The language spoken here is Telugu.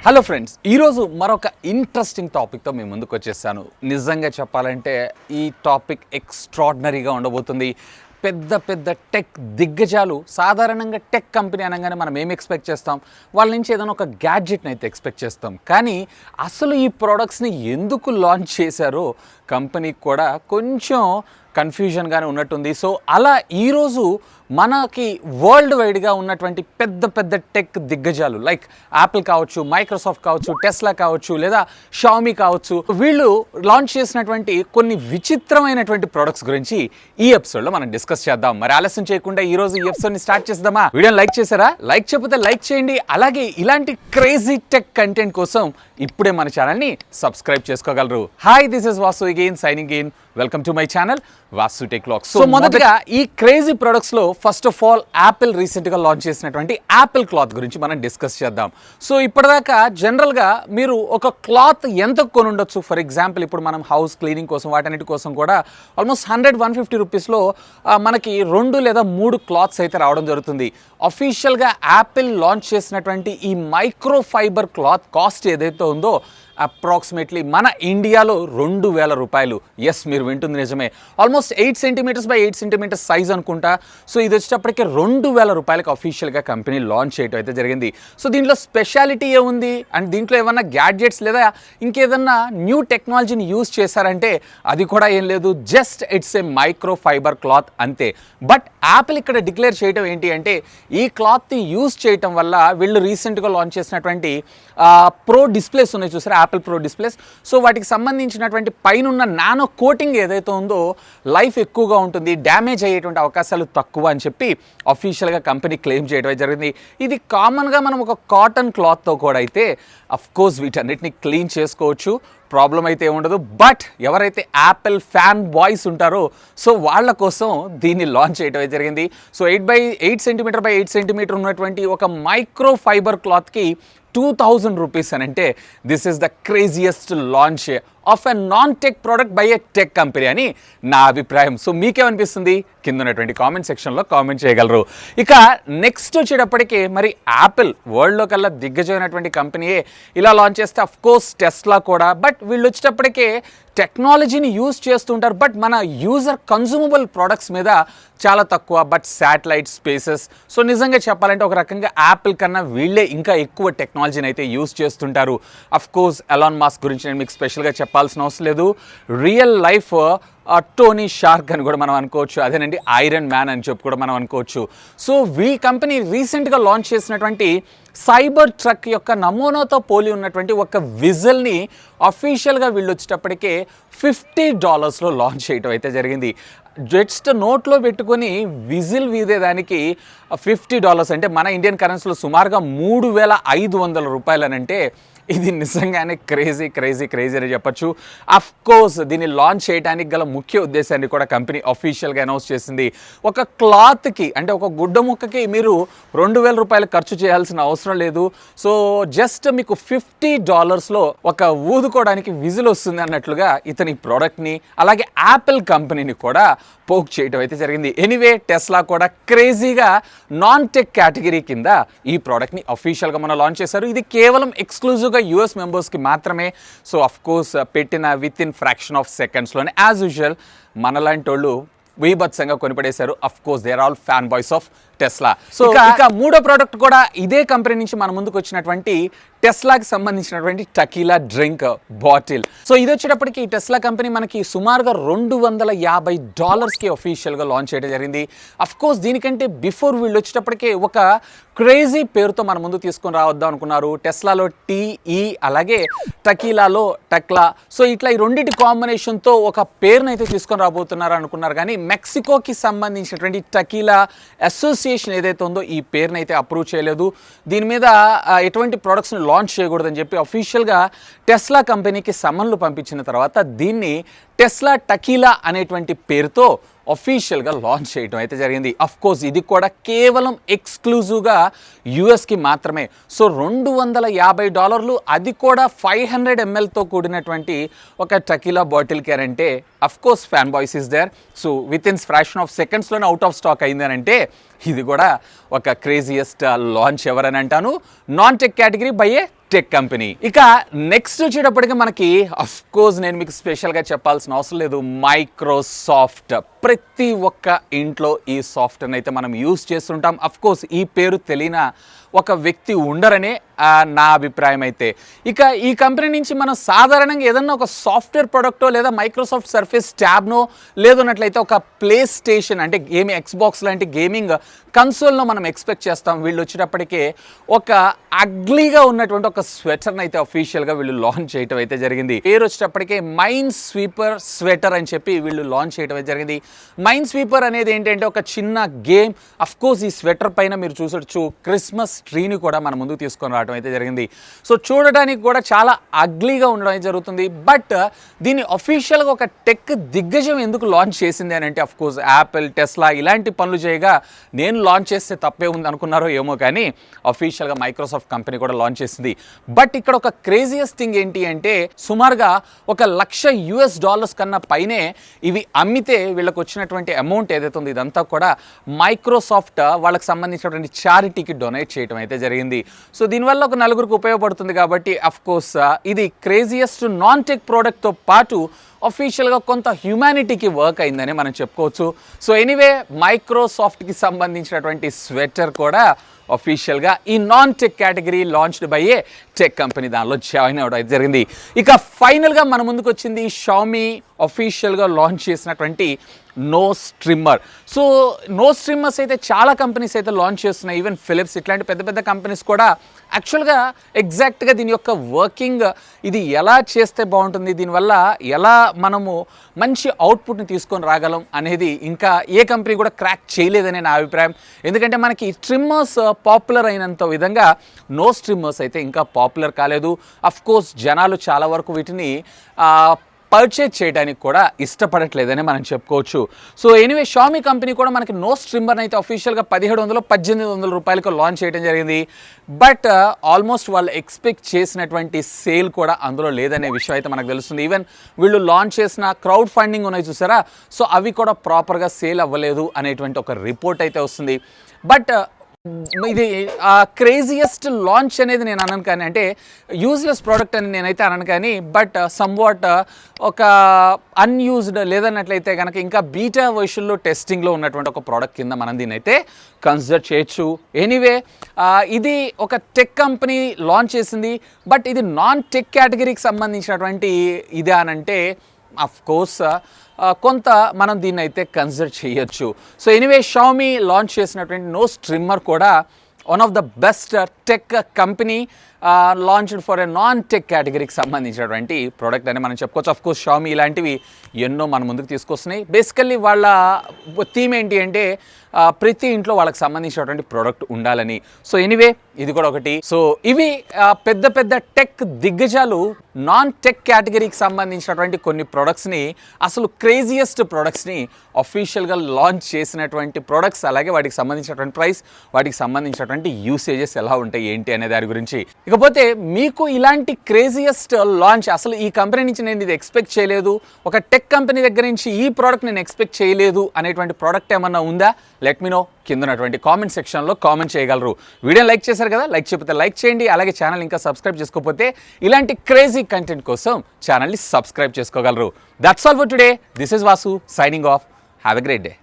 హలో ఫ్రెండ్స్, ఈరోజు మరొక ఇంట్రెస్టింగ్ టాపిక్తో మేము ముందుకు వచ్చేసాను. నిజంగా చెప్పాలంటే ఈ టాపిక్ ఎక్స్ట్రాడినరీగా ఉండబోతుంది. పెద్ద పెద్ద టెక్ దిగ్గజాలు సాధారణంగా టెక్ కంపెనీ అనగానే మనం ఏం ఎక్స్పెక్ట్ చేస్తాం? వాళ్ళ నుంచి ఏదైనా ఒక గ్యాడ్జెట్ని అయితే ఎక్స్పెక్ట్ చేస్తాం. కానీ అసలు ఈ ప్రోడక్ట్స్ని ఎందుకు లాంచ్ చేశారో కంపెనీకి కూడా కొంచెం కన్ఫ్యూజన్గానే ఉన్నట్టుంది. సో అలా ఈరోజు మనకి వరల్డ్ వైడ్గా ఉన్నటువంటి పెద్ద పెద్ద టెక్ దిగ్గజాలు లైక్ యాపిల్ కావచ్చు, మైక్రోసాఫ్ట్ కావచ్చు, టెస్లా కావచ్చు, లేదా షామీ కావచ్చు, వీళ్ళు లాంచ్ చేసినటువంటి కొన్ని విచిత్రమైనటువంటి ప్రొడక్ట్స్ గురించి ఈ ఎపిసోడ్లో మనం డిస్కస్ చేద్దాం. మరి ఆలస్యం చేయకుండా ఈరోజు ఈ ఎపిసోడ్ని స్టార్ట్ చేద్దామా? వీడియోని లైక్ చేశారా? లైక్ చెప్పితే లైక్ చేయండి. అలాగే ఇలాంటి క్రేజీ టెక్ కంటెంట్ కోసం ఇప్పుడే మన ఛానల్ని సబ్స్క్రైబ్ చేసుకోగలరు. Hi, this is Vasu again signing in. Welcome to my channel Vasu tech vlogs. So మొదటగా ఈ క్రేజీ ప్రొడక్ట్స్ లో first of all Apple recent గా లాంచ్ చేసినటువంటి యాపిల్ క్లాత్ గురించి మనం డిస్కస్ చేద్దాం. సో ఇప్పటిదాకా జనరల్ గా మీరు ఒక క్లాత్ ఎంత కొని ఉండొచ్చు? ఫర్ ఎగ్జాంపుల్ ఇప్పుడు మనం హౌస్ క్లీనింగ్ కోసం వాటన్నిటి కోసం కూడా ఆల్మోస్ట్ 100-150 రూపీస్లో మనకి 2 లేదా 3 క్లాత్స్ అయితే రావడం జరుగుతుంది. అఫీషియల్గా యాపిల్ లాంచ్ చేసినటువంటి ఈ మైక్రో ఫైబర్ క్లాత్ కాస్ట్ ఏదైతే ఉందో అప్రాక్సిమేట్లీ మన ఇండియాలో 2000 రూపాయలు. ఎస్, మీరు వింటుంది నిజమే. Almost 8 centimetres by 8 centimetres size అనుకుంటా. సో ఇది వచ్చేటప్పటికే 2000 రూపాయలకు అఫీషియల్గా కంపెనీ లాంచ్ చేయడం అయితే జరిగింది. సో దీంట్లో స్పెషాలిటీ ఏముంది అండ్ దీంట్లో ఏమన్నా గ్యాడ్జెట్స్ లేదా ఇంకేదన్నా న్యూ టెక్నాలజీని యూజ్ చేశారంటే అది కూడా ఏం లేదు, just it's a micro fibre cloth అంతే. బట్ యాపిల్ ఇక్కడ డిక్లేర్ చేయడం ఏంటి అంటే ఈ క్లాత్ని యూజ్ చేయటం వల్ల వీళ్ళు రీసెంట్గా లాంచ్ చేసినటువంటి ప్రో డిస్ప్లేస్ ఉన్నాయి చూసారా, యాపిల్ ప్రో డిస్ప్లేస్. సో వాటికి సంబంధించినటువంటి పైన నానో కోటింగ్ ఏదైతే ఉందో లైఫ్ ఎక్కువగా ఉంటుంది, డ్యామేజ్ అయ్యేటువంటి అవకాశాలు తక్కువ అని చెప్పి అఫీషియల్గా కంపెనీ క్లెయిమ్ చేయడం జరిగింది. ఇది కామన్గా మనం ఒక కాటన్ క్లాత్తో కూడా అయితే అఫ్కోర్స్ వీటన్నిటిని క్లీన్ చేసుకోవచ్చు, ప్రాబ్లం అయితే ఉండదు. బట్ ఎవరైతే యాపిల్ ఫ్యాన్ బాయ్స్ ఉంటారో సో వాళ్ళ కోసం దీన్ని లాంచ్ చేయడం జరిగింది. సో 8 సెంటీమీటర్ బై 8 సెంటీమీటర్ ఉన్నటువంటి ఒక మైక్రో ఫైబర్ క్లాత్కి 2000 రూపీస్ అని అంటే this is the craziest launch of a non tech product by a tech company అని నా అభిప్రాయం. సో మీకేమనిపిస్తుంది? కింద ఉన్నటువంటి కామెంట్ సెక్షన్లో కామెంట్ చేయగలరు. ఇక నెక్స్ట్ వచ్చేటప్పటికి మరి యాపిల్ వరల్డ్లో కల్లా దిగ్గజమైనటువంటి కంపెనీయే ఇలా లాంచ్ చేస్తే అఫ్కోర్స్ టెస్లా కూడా. బట్ వీళ్ళు వచ్చేటప్పటికే టెక్నాలజీని యూజ్ చేస్తుంటారు, బట్ మన యూజర్ కన్జ్యూమబుల్ ప్రోడక్ట్స్ మీద చాలా తక్కువ. బట్ శాటిలైట్ స్పేసెస్, సో నిజంగా చెప్పాలంటే ఒక రకంగా యాపిల్ కన్నా వీళ్ళే ఇంకా ఎక్కువ టెక్నాలజీని అయితే యూజ్ చేస్తుంటారు. అఫ్కోర్స్ ఎలాన్ మస్క్ గురించి నేను మీకు స్పెషల్గా చెప్పాల్సిన అవసరం లేదు. రియల్ లైఫ్ టోనీ షార్క్ అని కూడా మనం అనుకోవచ్చు, అదేనండి ఐరన్ మ్యాన్ అని చెప్పి కూడా మనం అనుకోవచ్చు. సో ఈ కంపెనీ రీసెంట్గా లాంచ్ చేసినటువంటి సైబర్ ట్రక్ యొక్క నమూనాతో పోలి ఉన్నటువంటి ఒక విజిల్ని అఫీషియల్గా వీళ్ళు వచ్చేటప్పటికే $50లో లాంచ్ చేయడం అయితే జరిగింది. జస్ట్ నోట్లో పెట్టుకొని విజిల్ వీదేదానికి $50 అంటే మన ఇండియన్ కరెన్సీలో సుమారుగా 3500 రూపాయలు అని అంటే ఇది నిజంగానే క్రేజీ అని చెప్పచ్చు. అఫ్ కోర్స్ దీన్ని లాంచ్ చేయడానికి గల ముఖ్య ఉద్దేశాన్ని కూడా కంపెనీ అఫీషియల్గా అనౌన్స్ చేసింది. ఒక క్లాత్కి అంటే ఒక గుడ్డ ముక్కకి మీరు 2000 రూపాయలు ఖర్చు చేయాల్సిన అవసరం లేదు. సో జస్ట్ మీకు $50లో ఒక ఊదుకోవడానికి విజిల్ వస్తుంది అన్నట్లుగా ఇతని ప్రోడక్ట్ని అలాగే యాపిల్ కంపెనీని కూడా పోక్ చేయడం అయితే జరిగింది. ఎనీవే టెస్లా కూడా క్రేజీగా నాన్ టెక్ కేటగిరీ కింద ఈ ప్రోడక్ట్ని అఫీషియల్గా మనం లాంచ్ చేశారు. ఇది కేవలం ఎక్స్క్లూజివ్గా US మెంబర్స్కి మాత్రమే. సో అఫ్కోర్స్ పెట్టిన విత్ ఇన్ ఫ్రాక్షన్ ఆఫ్ సెకండ్స్లోనే యాజ్ యూజువల్ మనలాంటి వాళ్ళు వీభత్సంగా కొనిపడేశారు. Of course they are all fan boys of Tesla. So ఇక మూడో ప్రోడక్ట్ కూడా ఇదే కంపెనీ నుంచి మన ముందుకు వచ్చినటువంటి టెస్లాకి సంబంధించినటువంటి టకీలా డ్రింక్ బాటిల్. సో ఇది వచ్చేటప్పటికి టెస్లా కంపెనీ మనకి సుమారుగా $250కి అఫీషియల్గా లాంచ్ చేయడం జరిగింది. అఫ్కోర్స్ దీనికంటే బిఫోర్ వీళ్ళు వచ్చేటప్పటికే ఒక క్రేజీ పేరుతో మన ముందు తీసుకొని రావద్దాం అనుకున్నారు. టెస్లాలో TE అలాగే టకీలాలో టక్లా. సో ఇట్లా ఈ రెండింటి కాంబినేషన్తో ఒక పేరునైతే అయితే తీసుకొని రాబోతున్నారు అనుకున్నారు. కానీ మెక్సికోకి సంబంధించినటువంటి టకీలా అసోసియేషన్ ఏదైతే ఉందో ఈ పేరుని అయితే అప్రూవ్ చేయలేదు. దీని మీద ఎటువంటి ప్రొడక్ట్స్ని లాంచ్ చేయకూడదని చెప్పి అఫీషియల్గా టెస్లా కంపెనీకి సమన్లు పంపించిన తర్వాత దీన్ని టెస్లా టకీలా అనేటువంటి పేరుతో అఫీషియల్గా లాంచ్ చేయడం అయితే జరిగింది. అఫ్కోర్స్ ఇది కూడా కేవలం ఎక్స్క్లూజివ్గా యూఎస్కి మాత్రమే. సో $250 అది కూడా 500 mlతో కూడినటువంటి ఒక టకీలా బాటిల్ కేర్ అంటే of course fan boys is there. So within fraction of సెకండ్స్లోనే అవుట్ ఆఫ్ స్టాక్ అయిందని అంటే ఇది కూడా ఒక క్రేజియస్ట్ లాంచ్ ఎవరని అంటాను. Non tech category by a tech company. ఇక నెక్స్ట్ వచ్చేటప్పటికి మనకి అఫ్ కోర్స్ నేను మీకు స్పెషల్గా చెప్పాల్సిన అవసరం లేదు, మైక్రోసాఫ్ట్. ప్రతి ఒక్క ఇంట్లో ఈ సాఫ్ట్వేర్ అయితే మనం యూజ్ చేస్తుంటాం. అఫ్ కోర్స్ ఈ పేరు తెలియని ఒక వ్యక్తి ఉండరనే నా అభిప్రాయం అయితే. ఇక ఈ కంపెనీ నుంచి మనం సాధారణంగా ఏదన్నా ఒక సాఫ్ట్వేర్ ప్రొడక్టో లేదా మైక్రోసాఫ్ట్ సర్ఫేస్ ట్యాబ్నో లేదన్నట్లయితే ఒక ప్లే స్టేషన్ అంటే ఎక్స్బాక్స్ లాంటి గేమింగ్ కన్సోల్ను మనం ఎక్స్పెక్ట్ చేస్తాం. వీళ్ళు వచ్చేటప్పటికే ఒక అగ్లీగా ఉన్నటువంటి ఒక స్వెటర్ని అయితే అఫీషియల్గా వీళ్ళు లాంచ్ చేయడం అయితే జరిగింది. పేరు వచ్చేటప్పటికే మైన్ స్వీపర్ స్వెటర్ అని చెప్పి వీళ్ళు లాంచ్ చేయడం అయితే జరిగింది. మైన్ స్వీపర్ అనేది ఏంటంటే ఒక చిన్న గేమ్. అఫ్ కోర్స్ ఈ స్వెటర్ పైన మీరు చూసొచ్చు క్రిస్మస్ ట్రీని కూడా మన ముందుకు తీసుకొని రావడం అయితే జరిగింది. సో చూడడానికి కూడా చాలా అగ్లీగా ఉండడం అయితే జరుగుతుంది. బట్ దీన్ని అఫీషియల్గా ఒక టెక్ దిగ్గజం ఎందుకు లాంచ్ చేసింది అని అంటే అఫ్ కోర్స్ యాపిల్, టెస్లా ఇలాంటి పనులు చేయగా నేను లాంచ్ చేస్తే తప్పే ఉంది అనుకున్నారో ఏమో, కానీ అఫీషియల్గా మైక్రోసాఫ్ట్ కంపెనీ కూడా లాంచ్ చేసింది. బట్ ఇక్కడ ఒక క్రేజియస్ట్ థింగ్ ఏంటి అంటే సుమారుగా $1,00,000 కన్నా పైనే ఇవి అమ్మితే వీళ్ళకి వచ్చినటువంటి అమౌంట్ ఏదైతే ఉందో ఇదంతా కూడా మైక్రోసాఫ్ట్ వాళ్ళకి సంబంధించినటువంటి చారిటీకి డొనేట్ చేయడం అయితే జరిగింది. సో దీనివల్ల ఒక నలుగురికి ఉపయోగపడుతుంది కాబట్టి అఫ్ కోర్స్ ఇది క్రేజియస్ట్ నాన్ టెక్ ప్రోడక్ట్తో పాటు అఫీషియల్గా కొంత హ్యూమానిటీకి వర్క్ అయిందని మనం చెప్పుకోవచ్చు. సో ఎనీవే మైక్రోసాఫ్ట్కి సంబంధించినటువంటి స్వెటర్ కూడా అఫీషియల్గా ఈ non tech category launched by a tech company దానిలో జాయిన్ అవ్వడం అయితే జరిగింది. ఇక ఫైనల్గా మన ముందుకు వచ్చింది షామీ అఫీషియల్గా లాంచ్ చేసినటువంటి nose trimmer. So nose trimmers అయితే చాలా కంపెనీస్ అయితే లాంచ్ చేస్తున్నాయి. ఈవెన్ ఫిలిప్స్ ఇట్లాంటి పెద్ద పెద్ద కంపెనీస్ కూడా యాక్చువల్గా ఎగ్జాక్ట్గా దీని యొక్క వర్కింగ్ ఇది ఎలా చేస్తే బాగుంటుంది, దీనివల్ల ఎలా మనము మంచి అవుట్పుట్ని తీసుకొని రాగలం అనేది ఇంకా ఏ కంపెనీ కూడా క్రాక్ చేయలేదనే నా అభిప్రాయం. ఎందుకంటే మనకి ట్రిమ్మర్స్ పాపులర్ అయినంత విధంగా నోస్ ట్రిమ్మర్స్ అయితే ఇంకా పాపులర్ కాలేదు. అఫ్ కోర్స్ జనాలు చాలా వరకు వీటిని పర్చేజ్ చేయడానికి కూడా ఇష్టపడట్లేదని మనం చెప్పుకోవచ్చు. సో ఎనీవే షామీ కంపెనీ కూడా మనకి నోస్ ట్రిమ్మర్ని అయితే అఫీషియల్గా $1,700-1,800 లాంచ్ చేయడం జరిగింది. బట్ ఆల్మోస్ట్ వాళ్ళు ఎక్స్పెక్ట్ చేసినటువంటి సేల్ కూడా అందులో లేదనే విషయం అయితే మనకు తెలుస్తుంది. ఈవెన్ వీళ్ళు లాంచ్ చేసిన క్రౌడ్ ఫండింగ్ ఉన్నాయి చూసారా, సో అవి కూడా ప్రాపర్గా సేల్ అవ్వలేదు అనేటువంటి ఒక రిపోర్ట్ అయితే వస్తుంది. బట్ ఇది క్రేజియస్ట్ లాంచ్ అనేది నేను అనను, కానీ అంటే యూజ్లెస్ ప్రోడక్ట్ అని నేనైతే అనను, కానీ బట్ సమ్వాట్ ఒక అన్యూజ్డ్ లేదన్నట్లయితే కనుక ఇంకా బీటా వర్షన్లో టెస్టింగ్లో ఉన్నటువంటి ఒక ప్రోడక్ట్ కింద మనం దీన్ని అయితే కన్సిడర్ చేయొచ్చు. ఎనీవే ఇది ఒక టెక్ కంపెనీ లాంచ్ చేసింది, బట్ ఇది నాన్ టెక్ కేటగిరీకి సంబంధించినటువంటి ఇది అనంటే అఫ్ కోర్స్ కొంత మనం దీన్ని అయితే కన్సిడర్ చేయొచ్చు. సో ఎనీవే షామీ లాంచ్ చేసినటువంటి నోస్ ట్రిమ్మర్ కూడా one of the best tech company launched for a non tech కేటగిరీకి సంబంధించినటువంటి ప్రోడక్ట్ అని మనం చెప్పుకోవచ్చు. అఫ్ కోర్స్ షామీ ఇలాంటివి ఎన్నో మన ముందుకు తీసుకొస్తున్నాయి. బేసికల్లీ వాళ్ళ థీమ్ ఏంటి అంటే ప్రతి ఇంట్లో వాళ్ళకి సంబంధించినటువంటి ప్రోడక్ట్ ఉండాలని. సో ఎనీవే ఇది కూడా ఒకటి. సో ఇవి పెద్ద పెద్ద టెక్ దిగ్గజాలు నాన్ టెక్ కేటగిరీకి సంబంధించినటువంటి కొన్ని ప్రొడక్ట్స్ని, అసలు క్రేజియస్ట్ ప్రొడక్ట్స్ని అఫీషియల్గా లాంచ్ చేసినటువంటి ప్రొడక్ట్స్, అలాగే వాటికి సంబంధించినటువంటి ప్రైస్, వాటికి సంబంధించినటువంటి యూసేజెస్ ఎలా ఉంటాయి ఏంటి అనే దాని గురించి. ఇకపోతే మీకు ఇలాంటి క్రేజియస్ట్ లాంచ్ అసలు ఈ కంపెనీ నుంచి నేను ఇది ఎక్స్పెక్ట్ చేయలేదు, ఒక టెక్ కంపెనీ దగ్గర నుంచి ఈ ప్రోడక్ట్ నేను ఎక్స్పెక్ట్ చేయలేదు అనేటువంటి ప్రోడక్ట్ ఏమన్నా ఉందా? లెట్ మీ నో కింద ఉన్నటువంటి కామెంట్ సెక్షన్లో కామెంట్ చేయగలరు. వీడియోని లైక్ చేశారు కదా, లైక్ చేయకపోతే లైక్ చేయండి. అలాగే ఛానల్ ఇంకా సబ్స్క్రైబ్ చేసుకోకపోతే ఇలాంటి క్రేజీ కంటెంట్ కోసం ఛానల్ని సబ్స్క్రైబ్ చేసుకోగలరు. That's all for today. This is Vasu signing off. Have a great day.